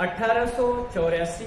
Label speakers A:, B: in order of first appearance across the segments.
A: 1884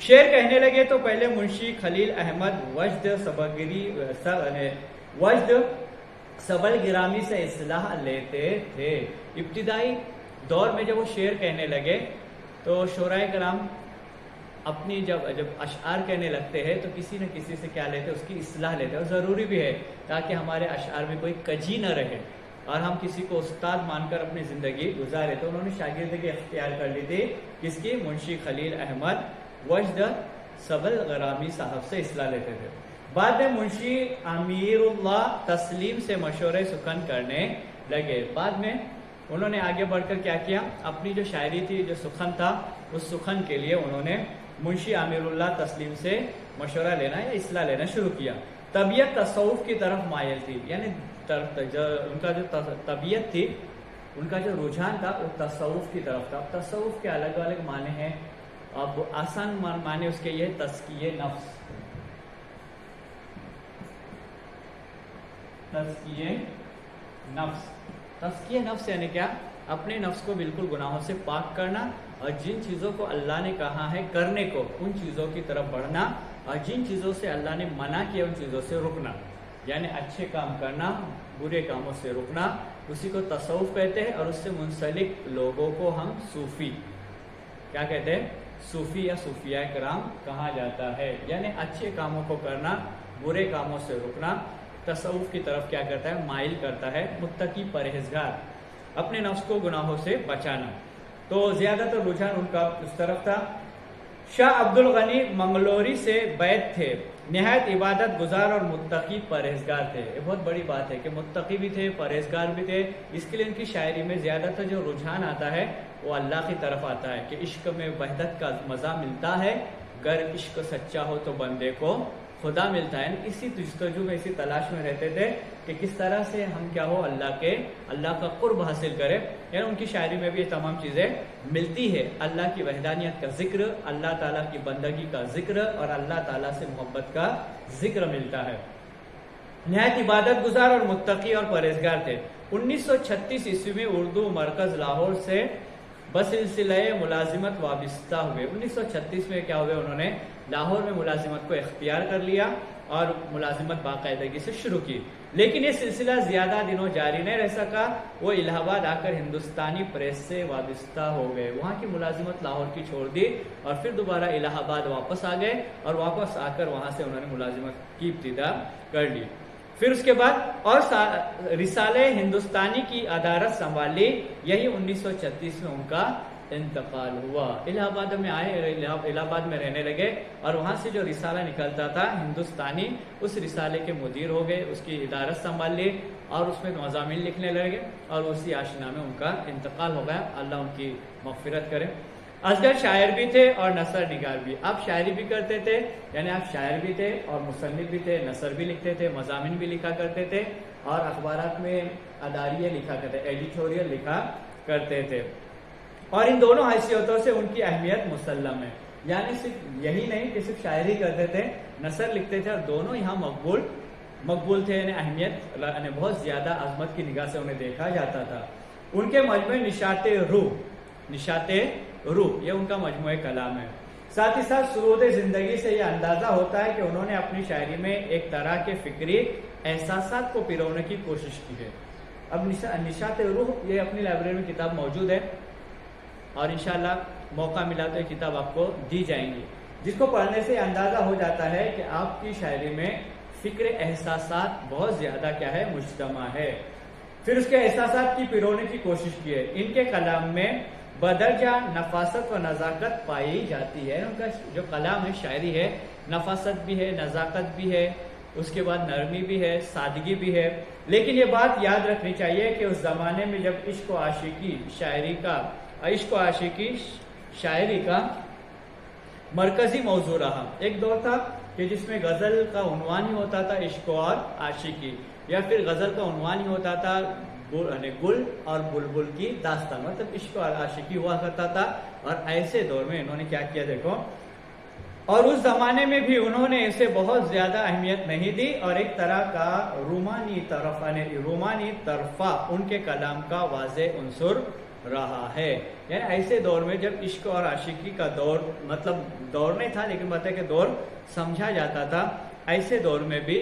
A: شعر کہنے لگے تو پہلے منشی خلیل احمد وجد سبل گرامی سے اصلاح لیتے تھے۔ ابتدائی دور میں جب وہ شعر کہنے لگے تو شعراء کرام اپنی جب اشعار کہنے لگتے ہیں تو کسی نہ کسی سے کیا لیتے، اس کی اصلاح لیتے، اور ضروری بھی ہے تاکہ ہمارے اشعار میں کوئی کجی نہ رہے اور ہم کسی کو استاد مان کر اپنی زندگی گزارے۔ تو انہوں نے شاگردگی اختیار کر لی تھی کس کی؟ منشی خلیل احمد وجد سبل غرامی صاحب سے اصلاح لیتے تھے۔ بعد میں منشی امیر اللہ تسلیم سے مشورے سخن کرنے لگے۔ بعد میں انہوں نے آگے بڑھ کر کیا کیا، اپنی جو شاعری تھی، جو سخن تھا، اس سخن کے لیے انہوں نے منشی امیر اللہ تسلیم سے مشورہ لینا یا اصلاح لینا شروع کیا۔ طبیعت تصوف کی طرف مائل تھی، یعنی ان کا جو طبیعت تھی، ان کا جو رجحان تھا وہ تصوف کی طرف تھا۔ تصوف کے الگ الگ معنی ہیں، اب آسان معنی اس کے یہ تزکیہ نفس، تزکیہ نفس، تزکیہ نفس یعنی کیا؟ اپنے نفس کو بالکل گناہوں سے پاک کرنا، اور جن چیزوں کو اللہ نے کہا ہے کرنے کو ان چیزوں کی طرف بڑھنا، اور جن چیزوں سے اللہ نے منع کیا ان چیزوں سے رکنا، یعنی اچھے کام کرنا، برے کاموں سے رکنا، اسی کو تصوف کہتے ہیں۔ اور اس سے منسلک لوگوں کو ہم صوفی کیا کہتے ہیں؟ صوفی یا صوفیاء کرام کہا جاتا ہے، یعنی اچھے کاموں کو کرنا، برے کاموں سے رکنا، تصوف کی طرف کیا کرتا ہے؟ مائل کرتا ہے۔ متقی پرہیزگار، اپنے نفس کو گناہوں سے بچانا، تو زیادہ تر رجحان ان کا اس طرف تھا۔ شاہ عبد الغنی منگلوری سے بیعت تھے، نہایت عبادت گزار اور متقی پرہیزگار تھے۔ یہ بہت بڑی بات ہے کہ متقی بھی تھے، پرہیزگار بھی تھے، اس کے لیے ان کی شاعری میں زیادہ تر جو رجحان آتا ہے وہ اللہ کی طرف آتا ہے کہ عشق میں وحدت کا مزہ ملتا ہے، گر عشق سچا ہو تو بندے کو خدا ملتا ہے۔ اسی جستجو میں، اسی تلاش میں رہتے تھے کہ کس طرح سے ہم کیا ہو اللہ کا قرب حاصل کرے، یعنی ان کی شاعری میں بھی یہ تمام چیزیں ملتی ہے۔ اللہ کی وحدانیت کا ذکر، اللہ تعالیٰ کی بندگی کا ذکر اور اللہ تعالیٰ سے محبت کا ذکر ملتا ہے۔ نہایت عبادت گزار اور متقی اور پرہیزگار تھے۔ 1936 عیسوی میں اردو مرکز لاہور سے بسلسلہ ملازمت وابستہ ہوئے۔ 1936 میں کیا ہوئے، انہوں نے لاہور میں ملازمت کو اختیار کر لیا اور ملازمت باقاعدگی سے شروع کی، لیکن یہ سلسلہ زیادہ دنوں جاری نہیں رہ سکا۔ وہ الہ آباد آ کر ہندوستانی پریس سے وابستہ ہو گئے، وہاں کی ملازمت لاہور کی چھوڑ دی اور پھر دوبارہ الہ آباد واپس آ گئے، اور واپس آ کر وہاں سے انہوں نے ملازمت کی ابتدا کر لی۔ پھر اس کے بعد اور رسالے ہندوستانی کی ادارت سنبھالی، یہی 1936 میں ان کا انتقال ہوا۔ الہ آباد میں آئے، الہ آباد میں رہنے لگے، اور وہاں سے جو رسالہ نکلتا تھا ہندوستانی، اس رسالے کے مدیر ہو گئے، اس کی ادارت سنبھال لی اور اس میں مضامین لکھنے لگے، اور اسی آشنا میں ان کا انتقال ہو گیا۔ اللہ ان کی مغفرت کرے۔ اصغر شاعر بھی تھے اور نثر نگار بھی۔ آپ شاعری بھی کرتے تھے، یعنی آپ شاعر بھی تھے اور مصنف بھی تھے، نثر بھی لکھتے تھے، مضامین بھی لکھا کرتے تھے، اور اخبارات میں اداریہ لکھا کرتے، ایڈیٹوریل لکھا کرتے تھے، اور ان دونوں حیثیتوں سے ان کی اہمیت مسلم ہے۔ یعنی صرف یہی نہیں کہ صرف شاعری کرتے تھے، نثر لکھتے تھے، اور دونوں یہاں مقبول تھے، یعنی اہمیت، یعنی بہت زیادہ عظمت کی نگاہ سے انہیں دیکھا جاتا تھا۔ ان کے مجموعے نشاط روح یہ ان کا مجموعہ کلام ہے۔ ساتھ ہی ساتھ سرود زندگی سے یہ اندازہ ہوتا ہے کہ انہوں نے اپنی شاعری میں ایک طرح کے فکری احساسات کو پرونے کی کوشش کی ہے۔ اب نشاط روح یہ اپنی لائبریری میں کتاب موجود ہے، اور انشاءاللہ موقع ملا تو یہ کتاب آپ کو دی جائیں گی، جس کو پڑھنے سے اندازہ ہو جاتا ہے کہ آپ کی شاعری میں فکر احساسات بہت زیادہ کیا ہے، مجتمع ہے۔ پھر اس کے احساسات کی پرونے کی کوشش کی ہے۔ ان کے کلام میں بدرجہ نفاست و نزاکت پائی جاتی ہے۔ ان کا جو کلام ہے، شاعری ہے، نفاست بھی ہے، نزاکت بھی ہے، اس کے بعد نرمی بھی ہے، سادگی بھی ہے۔ لیکن یہ بات یاد رکھنی چاہیے کہ اس زمانے میں جب عشق و عاشقی شاعری کا مرکزی موضوع رہا، ایک دور تھا کہ جس میں غزل کا عنوان ہی ہوتا تھا عشق اور عاشقی، یا پھر غزل کا عنوان ہی ہوتا تھا گل اور بلبل کی داستان، مطلب عشق اور عاشقی ہوا کرتا تھا۔ اور ایسے دور میں انہوں نے کیا کیا دیکھو، اور اس زمانے میں بھی انہوں نے اسے بہت زیادہ اہمیت نہیں دی، اور ایک طرح کا رومانی طرفہ ان کے کلام کا واضح عنصر رہا ہے. یعنی ایسے دور میں جب عشق اور عاشقی کا دور، مطلب دور نہیں تھا لیکن بتا کہ دور سمجھا جاتا تھا، ایسے دور میں بھی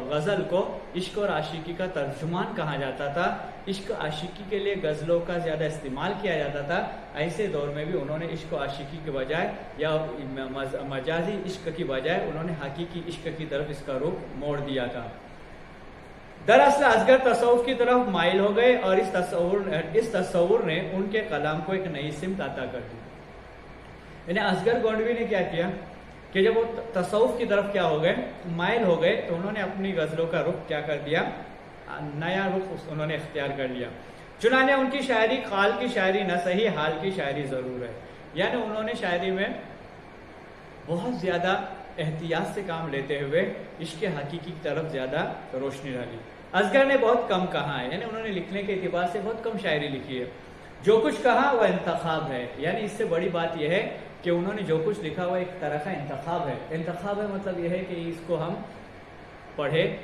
A: غزل کو عشق اور عاشقی کا ترجمان کہا جاتا تھا. عشق عاشقی کے لیے غزلوں کا زیادہ استعمال کیا جاتا تھا. ایسے دور میں بھی انہوں نے عشق و عاشقی کے بجائے یا مجازی عشق کی بجائے انہوں نے حقیقی عشق کی طرف اس کا رخ موڑ دیا تھا. دراصل اصغر تصوف کی طرف مائل ہو گئے اور اس تصور نے ان کے کلام کو ایک نئی سمت عطا کر دی. یعنی اصغر گونڈوی نے کیا کیا کہ جب وہ تصوف کی طرف کیا ہو گئے، مائل ہو گئے، تو انہوں نے اپنی غزلوں کا رخ کیا کر دیا، نیا رخ انہوں نے اختیار کر لیا. چنانچہ ان کی شاعری قال کی شاعری نہ صحیح، حال کی شاعری ضرور ہے. یعنی انہوں نے شاعری میں بہت زیادہ احتیاط سے کام لیتے ہوئے عشق حقیقی کی طرف زیادہ روشنی ڈالی. اصغر نے بہت کم کہا ہے، یعنی انہوں نے لکھنے کے اعتبار سے بہت کم شاعری لکھی ہے. جو کچھ کہا وہ انتخاب ہے. یعنی اس سے بڑی بات یہ ہے کہ انہوں نے جو کچھ لکھا وہ ایک طرح کا انتخاب ہے. انتخاب ہے مطلب یہ ہے کہ اس کو ہم پڑھیں،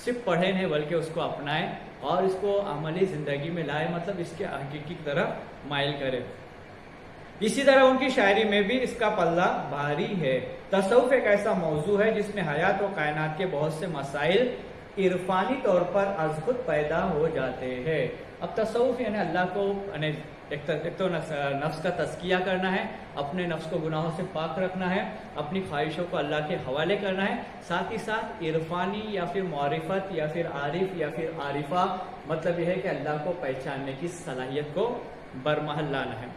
A: صرف پڑھیں نہیں بلکہ اس کو اپنائیں اور اس کو عملی زندگی میں لائیں، مطلب اس کے حقیقی کی طرف مائل کریں. اسی طرح ان کی شاعری میں بھی اس کا پلہ بھاری ہے. تصوف ایک ایسا موضوع ہے جس میں حیات و کائنات کے بہت سے مسائل عرفانی طور پر از خود پیدا ہو جاتے ہیں. اب تصوف یعنی اللہ کو ایک تو نفس کا تزکیہ کرنا ہے، اپنے نفس کو گناہوں سے پاک رکھنا ہے، اپنی خواہشوں کو اللہ کے حوالے کرنا ہے، ساتھ ہی ساتھ عرفانی یا پھر معرفت یا پھر عارف یا پھر عارفہ، مطلب یہ ہے کہ اللہ کو پہچاننے کی صلاحیت کو برمحل لانا ہے.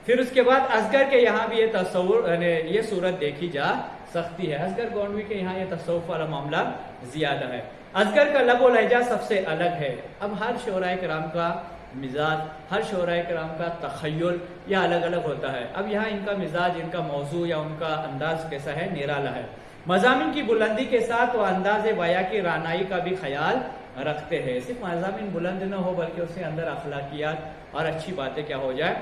A: پھر اس کے بعد اصغر کے یہاں بھی یہ تصور یہ صورت دیکھی جا سکتی ہے. اصغر گونڈوی کے یہاں یہ تصوف والا معاملہ زیادہ ہے. اصغر کا لب و لہجہ سب سے الگ ہے. اب ہر شعراء کرام کا مزاج، ہر شعراء کرام کا تخیل یہ الگ الگ ہوتا ہے. اب یہاں ان کا مزاج، ان کا موضوع یا ان کا انداز کیسا ہے، نرالا ہے. مضامین کی بلندی کے ساتھ وہ انداز بیاں کی رانائی کا بھی خیال رکھتے ہیں. صرف مضامین بلند نہ ہو بلکہ اس کے اندر اخلاقیات اور اچھی باتیں کیا ہو جائے،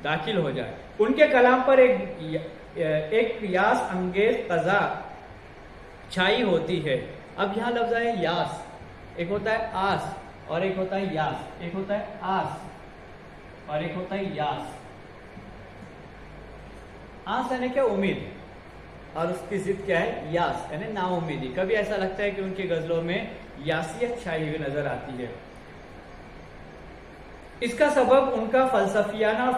A: داخل ہو جائے. ان کے کلام پر ایک قیاس انگیز قضا چھائی ہوتی ہے. اب یہاں لفظ ہے یاس، ایک ہوتا ہے آس اور ایک ہوتا ہے یاس، ایک ہوتا ہے آس اور ایک ہوتا ہے یاس. آس یعنی کیا، امید، اور اس کی ضد کیا ہے، یاس یعنی نا امیدی. کبھی ایسا لگتا ہے کہ ان کی غزلوں میں یاسیت چھائی ہوئی نظر آتی ہے. اس کا سبب ان کا فلسفیانہ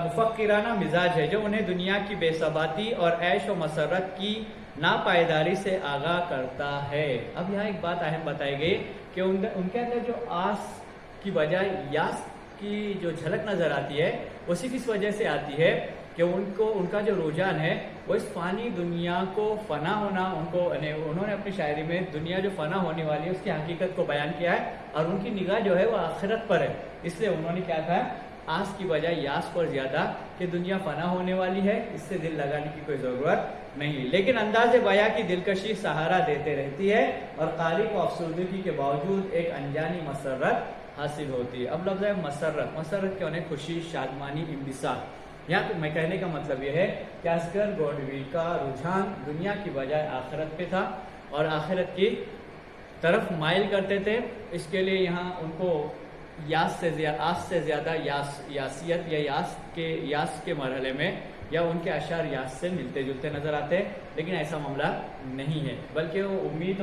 A: مفکرانہ مزاج ہے جو انہیں دنیا کی بے ثباتی اور عیش و مسرت کی ناپائیداری سے آگاہ کرتا ہے. اب یہاں ایک بات اہم بتائی گئی کہ ان کے اندر جو آس کی بجائے یاس کی جو جھلک نظر آتی ہے وہ صرف اس وجہ سے آتی ہے کہ ان کا جو رجحان ہے وہ اس فانی دنیا کو فنا ہونا، انہوں نے اپنی شاعری میں دنیا جو فنا ہونے والی ہے اس کی حقیقت کو بیان کیا ہے اور ان کی نگاہ جو ہے وہ آخرت پر ہے. اس لیے انہوں نے کیا کہا، آس کی بجائے یاس پر زیادہ، کہ دنیا فنا ہونے والی ہے، اس سے دل لگانے کی کوئی ضرورت نہیں. لیکن انداز بیاں کی دلکشی سہارا دیتے رہتی ہے اور قاری کو افسردگی کے باوجود ایک انجانی مسرت حاصل ہوتی ہے. اب لفظ ہے مسرت. مسرت کیا ہونے، خوشی، شادمانی، انبساط. یہاں تو میں کہنے کا مطلب یہ ہے کہ اصغر گونڈوی کا رجحان دنیا کی بجائے آخرت پہ تھا اور آخرت کی طرف مائل کرتے تھے. اس کے لیے یہاں ان کو آس سے زیادہ یاسیت یا یاس کے مرحلے میں یا ان کے اشعار یاس سے ملتے جلتے نظر آتے ہیں، لیکن ایسا معاملہ نہیں ہے بلکہ وہ امید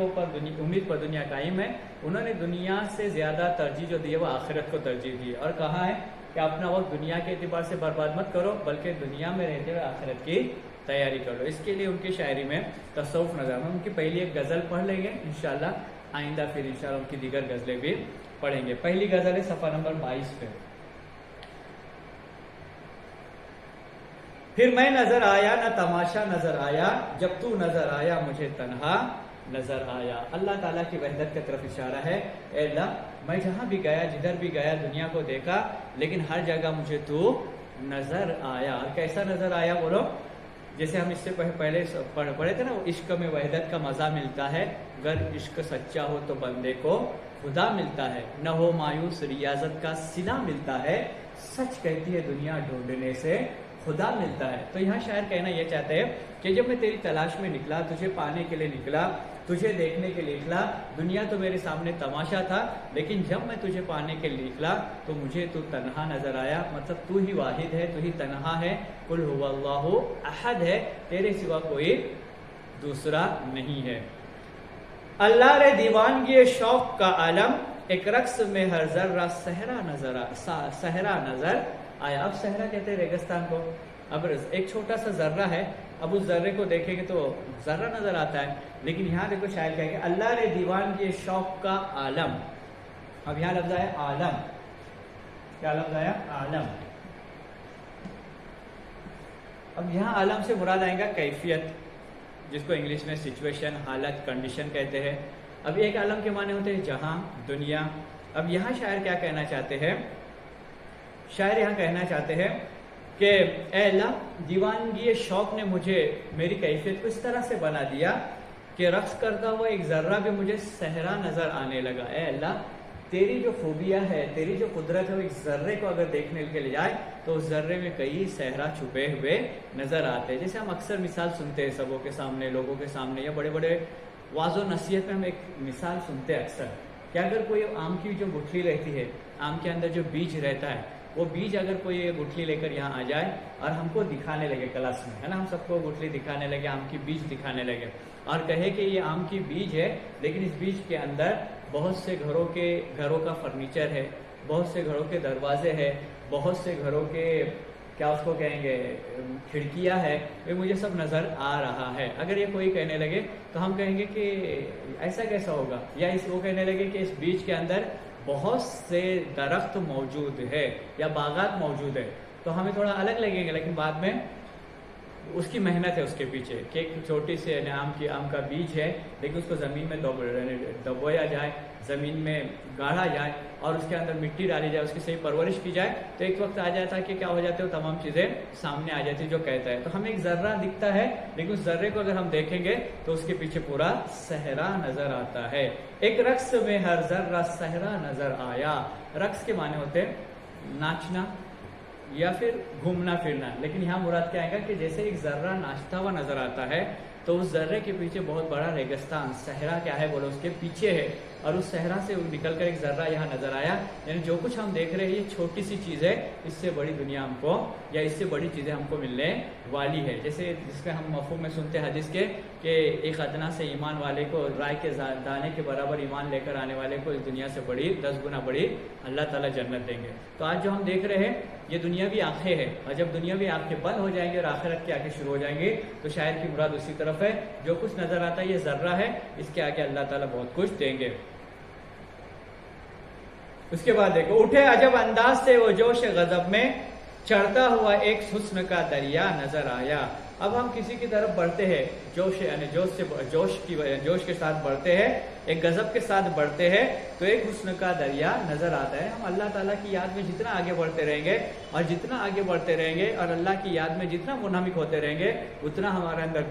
A: پر دنیا قائم ہے. انہوں نے دنیا سے زیادہ ترجیح جو دی ہے وہ آخرت کو ترجیح دی اور کہا ہے کہ اپنا وقت دنیا کے اعتبار سے برباد مت کرو بلکہ دنیا میں رہتے ہوئے آخرت کی تیاری کر لو. اس کے لیے ان کی شاعری میں تصوف نظر آتا ہے. ان کی پہلی ایک غزل پڑھ لیں گے انشاءاللہ، آئندہ پھر انشاءاللہ ان کی دیگر غزلیں بھی پڑھیں گے. پہلی غزل ہے صفحہ نمبر 22 پہ. پھر میں نظر آیا نہ تماشا نظر آیا، جب تو نظر آیا مجھے تنہا نظر آیا. اللہ تعالیٰ کی وحدت کی طرف اشارہ ہے. اے اللہ، میں جہاں بھی گیا، جدھر بھی گیا، دنیا کو دیکھا، لیکن ہر جگہ مجھے تو نظر آیا. کیسا نظر آیا بولو؟ جیسے ہم اس سے پہلے پڑھے تھے نا، عشق میں وحدت کا مزہ ملتا ہے، اگر عشق سچا ہو تو بندے کو خدا ملتا ہے، نہ ہو مایوس ریاضت کا صلہ ملتا ہے، سچ کہتی ہے دنیا ڈھونڈنے سے خدا ملتا ہے. تو یہاں شاعر کہنا یہ چاہتے ہیں کہ جب میں تیری تلاش میں نکلا، تجھے پانے کے لیے نکلا، تجھے دیکھنے کے لیے نکلا. دنیا تو میرے سامنے تماشا تھا، لیکن جب میں تجھے پانے کے لیے نکلا تو مجھے تو تنہا نظر آیا. مطلب تو ہی واحد ہے، تو ہی تنہا ہے. قل هو اللہ احد ہے، تیرے سوا کوئی دوسرا نہیں ہے. اللہ رے دیوانگی شوق کا عالم، ایک رقص میں ہر ذرہ صحرا نظر آیا. اب صحرا کہتے ہیں ریگستان کو. اب ایک چھوٹا سا ذرہ ہے، اب اس ذرے کو دیکھیں گے تو ذرہ نظر آتا ہے، لیکن یہاں دیکھو شاعر کہیں گے اللہ رے دیوانگی شوق کا عالم. اب یہاں لفظ آیا عالم. کیا لفظ آیا؟ عالم. اب یہاں عالم سے مراد آئے گا کیفیت، جس کو انگلش میں سچویشن، حالت، کنڈیشن کہتے ہیں. اب ایک عالم کے معنی ہوتے ہیں جہاں، دنیا. اب یہاں شاعر کیا کہنا چاہتے ہیں؟ شاعر یہاں کہنا چاہتے ہیں کہ اے اللہ، دیوانگی شوق نے مجھے، میری کیفیت کو اس طرح سے بنا دیا کہ رقص کرتا ہوا ایک ذرہ بھی مجھے صحرا نظر آنے لگا. اے اللہ، تیری جو خوبیاں ہے، تیری جو قدرت ہے، وہ ایک ذرے کو اگر دیکھنے کے لیے جائے تو اس ذرے میں کئی صحرا چھپے ہوئے نظر آتے ہیں. جیسے ہم اکثر مثال سنتے ہیں سبوں کے سامنے، لوگوں کے سامنے، یا بڑے بڑے واض و نصیحت میں ہم ایک مثال سنتے ہیں اکثر کہ اگر کوئی آم کی جو گٹھلی رہتی ہے، آم کے اندر جو بیج رہتا ہے، وہ بیج اگر کوئی گٹھلی لے کر یہاں آ جائے اور ہم کو دکھانے لگے کلاس میں، ہے نا، ہم سب کو گٹھلی دکھانے لگے، آم کی بیج دکھانے لگے، اور کہے کہ یہ آم کی بیج ہے، لیکن اس بیج کے اندر بہت سے گھروں کا فرنیچر ہے، بہت سے گھروں کے دروازے ہیں، بہت سے گھروں کے کیا اس کو کہیں گے کھڑکیاں ہے، یہ مجھے سب نظر آ رہا ہے. اگر یہ کوئی کہنے لگے تو ہم کہیں گے کہ ایسا کیسا ہوگا، یا وہ کہنے لگے کہ اس بیج کے اندر بہت سے درخت موجود ہے یا باغات موجود ہے، تو ہمیں تھوڑا الگ لگیں گے، لیکن بعد میں اس کی محنت ہے اس کے پیچھے کہ ایک چھوٹی سے آم کا بیج ہے، لیکن اس کو زمین میں دبویا جائے، زمین میں گاڑا جائے اور اس کے اندر مٹی ڈالی جائے، اس کی صحیح پرورش کی جائے، تو ایک وقت آ جاتا ہے کہ کیا ہو جاتے ہیں، تمام چیزیں سامنے آ جاتی جو کہتا ہے. تو ہمیں ایک ذرہ دکھتا ہے، لیکن اس ذرے کو اگر ہم دیکھیں گے تو اس کے پیچھے پورا صحرا نظر آتا ہے. ایک رقص میں ہر ذرہ صحرا نظر آیا. رقص کے معنی ہوتے ہیں ناچنا یا پھر گھومنا پھرنا، لیکن یہاں مراد کیا آئے گا کہ جیسے ایک ذرہ ناچتا ہوا نظر آتا ہے تو اس ذرے کے پیچھے بہت بڑا ریگستان صحرا کیا ہے بولو اس کے پیچھے ہے، اور اس صحرا سے نکل کر ایک ذرہ یہاں نظر آیا. یعنی جو کچھ ہم دیکھ رہے ہیں یہ چھوٹی سی چیز ہے، اس سے بڑی دنیا ہم کو، یا اس سے بڑی چیزیں ہم کو ملنے والی ہے. جیسے جس میں ہم مفہوم میں سنتے ہیں حدیث کے کہ ایک ادنا سے ایمان والے کو، رائے کے دانے کے برابر ایمان لے کر آنے والے کو اس دنیا سے بڑی 10 گنا بڑی اللہ تعالیٰ جنت دیں گے. تو آج جو ہم دیکھ رہے ہیں یہ دنیاوی آنکھیں ہیں، اور جب دنیاوی آنکھیں بند ہو جائیں گی اور آخرت کی آنکھیں شروع ہو جائیں گی تو شاید کی مراد اسی طرف ہے. جو کچھ نظر آتا ہے یہ ذرہ ہے، اس کے آگے اللہ تعالیٰ بہت کچھ دیں گے. اس کے بعد دیکھو، اٹھے عجب انداز سے وہ جوش غضب میں، چڑھتا ہوا ایک حسن کا دریا نظر آیا. اب ہم کسی کی طرف بڑھتے ہیں، جوش کے ساتھ بڑھتے ہیں، ایک غضب کے ساتھ بڑھتے ہیں تو ایک حسن کا دریا نظر آتا ہے. ہم اللہ تعالیٰ کی یاد میں جتنا آگے بڑھتے رہیں گے اور جتنا آگے بڑھتے رہیں گے اور اللہ کی یاد میں جتنا منہمک ہوتے رہیں گے، اتنا ہمارے اندر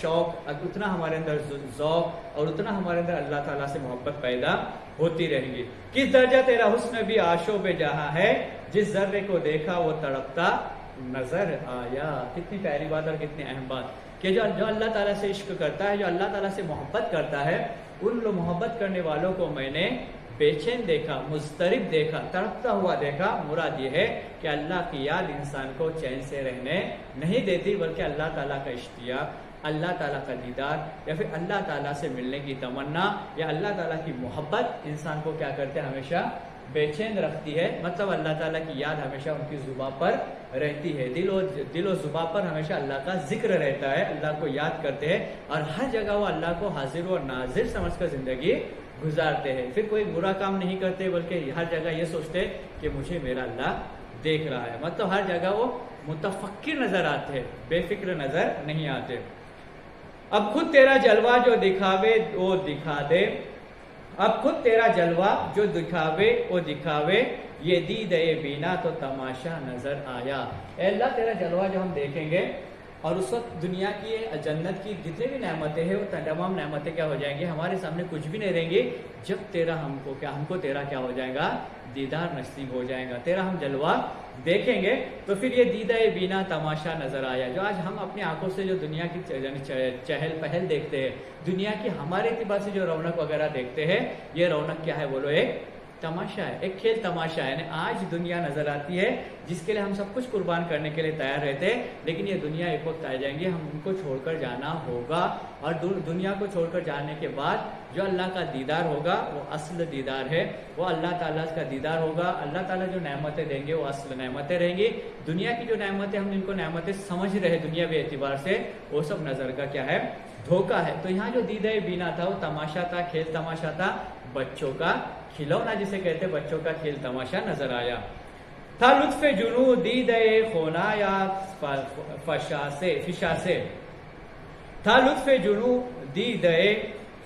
A: شوق، اتنا ہمارے اندر ذوق، اور اتنا ہمارے اندر اللہ تعالیٰ سے محبت پیدا ہوتی رہیں گی. کس درجہ تیرا حسن بھی آشوب جہاں ہے، جس ذرے کو دیکھا وہ تڑپتا نظر آیا. کتنی پیاری بات اور کتنی اہم بات کہ جو اللہ تعالیٰ سے عشق کرتا ہے، جو اللہ تعالیٰ سے محبت کرتا ہے، ان لوگ محبت کرنے والوں کو میں نے بے چین دیکھا، مضطرب دیکھا، تڑپتا ہوا دیکھا. مراد یہ ہے کہ اللہ کی یاد انسان کو چین سے رہنے نہیں دیتی، بلکہ اللہ تعالیٰ کا اشتیاق، اللہ تعالیٰ کا دیدار، یا پھر اللہ تعالیٰ سے ملنے کی تمنا، یا اللہ تعالیٰ کی محبت انسان کو کیا کرتے ہیں، ہمیشہ بے چین رکھتی ہے. مطلب اللہ تعالیٰ کی یاد ہمیشہ ان کی زباں پر رہتی ہے، دل و زباں پر ہمیشہ اللہ کا ذکر رہتا ہے، اللہ کو یاد کرتے ہیں، اور ہر جگہ وہ اللہ کو حاضر و ناظر سمجھ کر زندگی گزارتے ہیں. پھر کوئی برا کام نہیں کرتے، بلکہ ہر جگہ یہ سوچتے کہ مجھے میرا اللہ دیکھ رہا ہے. مطلب ہر جگہ وہ متفکر نظر آتے ہیں، بے فکر نظر نہیں آتے. اب خود تیرا جلوہ جو دکھاوے وہ دکھا دے، اب خود تیرا جلوہ جو دکھاوے وہ دکھاوے، یہ دیدے بینا تو تماشا نظر آیا. اے اللہ، تیرا جلوہ جو ہم دیکھیں گے اور اس وقت دنیا کی، جنت کی جتنے بھی نعمتیں ہیں وہ تمام نعمتیں کیا ہو جائیں گی، ہمارے سامنے کچھ بھی نہیں رہیں گی، جب تیرا ہم کو تیرا کیا ہو جائے گا، دیدار نصیب ہو جائے گا. تیرا ہم جلوہ دیکھیں گے تو پھر یہ دیدہ بینا تماشا نظر آیا. جو آج ہم اپنی آنکھوں سے جو دنیا کی چہل پہل دیکھتے ہیں, دنیا کی ہمارے اعتبار سے جو رونق وغیرہ دیکھتے ہیں, یہ رونق کیا ہے بولو, ایک تماشا ہے, ایک کھیل تماشا ہے. یعنی آج دنیا نظر آتی ہے جس کے لیے ہم سب کچھ قربان کرنے کے لیے تیار رہتے ہیں, لیکن یہ دنیا ایک وقت آ جائیں گے, ہم ان کو چھوڑ کر جانا ہوگا. اور دنیا کو چھوڑ کر جانے کے بعد جو اللہ کا دیدار ہوگا وہ اصل دیدار ہے, وہ اللہ تعالیٰ کا دیدار ہوگا. اللہ تعالیٰ جو نعمتیں دیں گے وہ اصل نعمتیں رہیں گی. دنیا کی جو نعمتیں ہم ان کو نعمتیں سمجھ رہے دنیاوی اعتبار سے, وہ سب نظر کا کیا ہے, دھوکہ ہے. تو یہاں جو دیدہ بینا تھا وہ تماشا تھا, کھیل تماشا تھا, بچوں کا کھلونا جسے کہتے بچوں کا کھیل تماشا نظر آیا. تھا لطف جنو دیدہ خونا یا فشا سے, تھا لطف جنو دیدہ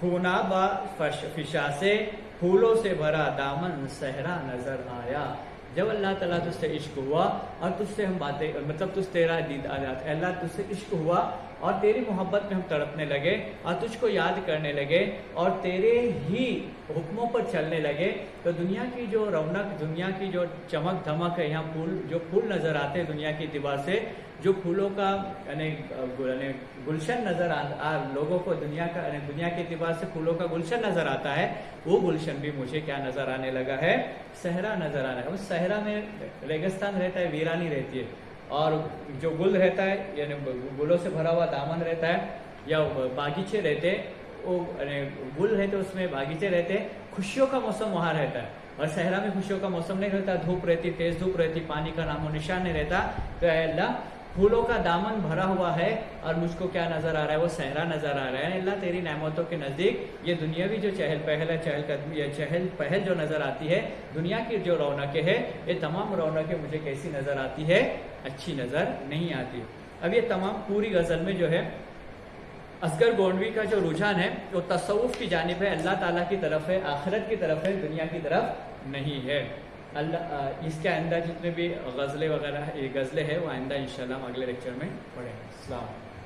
A: خونا با فشا سے, پھولوں سے بھرا دامن صحرا نظر آیا. جب اللہ تعالیٰ تجھ سے عشق ہوا اور تجھ سے ہم باتیں, مطلب تجھ تیرا دید اللہ تجھ سے عشق ہوا اور تیری محبت میں ہم تڑپنے لگے اور تجھ کو یاد کرنے لگے اور تیرے ہی حکموں پر چلنے لگے, تو دنیا کی جو رونق, دنیا کی جو چمک دھمک ہے, یہاں پھول نظر آتے ہیں دنیا کے اعتبار سے, جو پھولوں کا یعنی گلشن نظر لوگوں کو دنیا کے اعتبار سے پھولوں کا گلشن نظر آتا ہے, وہ گلشن بھی مجھے کیا نظر آنے لگا ہے, صحرا نظر آ رہا ہے. اس صحرا میں ریگستان رہتا ہے, ویرانی رہتی ہے, اور جو گل رہتا ہے یعنی گلوں سے بھرا ہوا دامن رہتا ہے, یا باغیچے رہتے, وہ گل رہتے اس میں, باغیچے رہتے, خوشیوں کا موسم وہاں رہتا ہے. اور صحرا میں خوشیوں کا موسم نہیں رہتا, دھوپ رہتی, تیز دھوپ رہتی, پانی کا نام و نشان نہیں رہتا. تو اے اللہ پھولوں کا دامن بھرا ہوا ہے اور مجھ کو کیا نظر آ رہا ہے, وہ صحرا نظر آ رہا ہے. اللہ تیری نعمتوں کے نزدیک یہ دنیاوی جو چہل پہل ہے, چہل پہل جو نظر آتی ہے, دنیا کی جو رونقیں ہے, یہ تمام رونقیں مجھے کیسی نظر آتی ہے, اچھی نظر نہیں آتی. اب یہ تمام پوری غزل میں جو ہے اصغر گونڈوی کا جو رجحان ہے وہ تصوف کی جانب ہے, اللہ تعالیٰ کی طرف ہے, آخرت کی طرف ہے, دنیا کی طرف نہیں ہے. اس کے آئندہ جتنے بھی غزلیں وغیرہ غزلیں ہیں وہ آئندہ انشاءاللہ ہم اگلے لیکچر میں پڑھیں گے. السلام علیکم.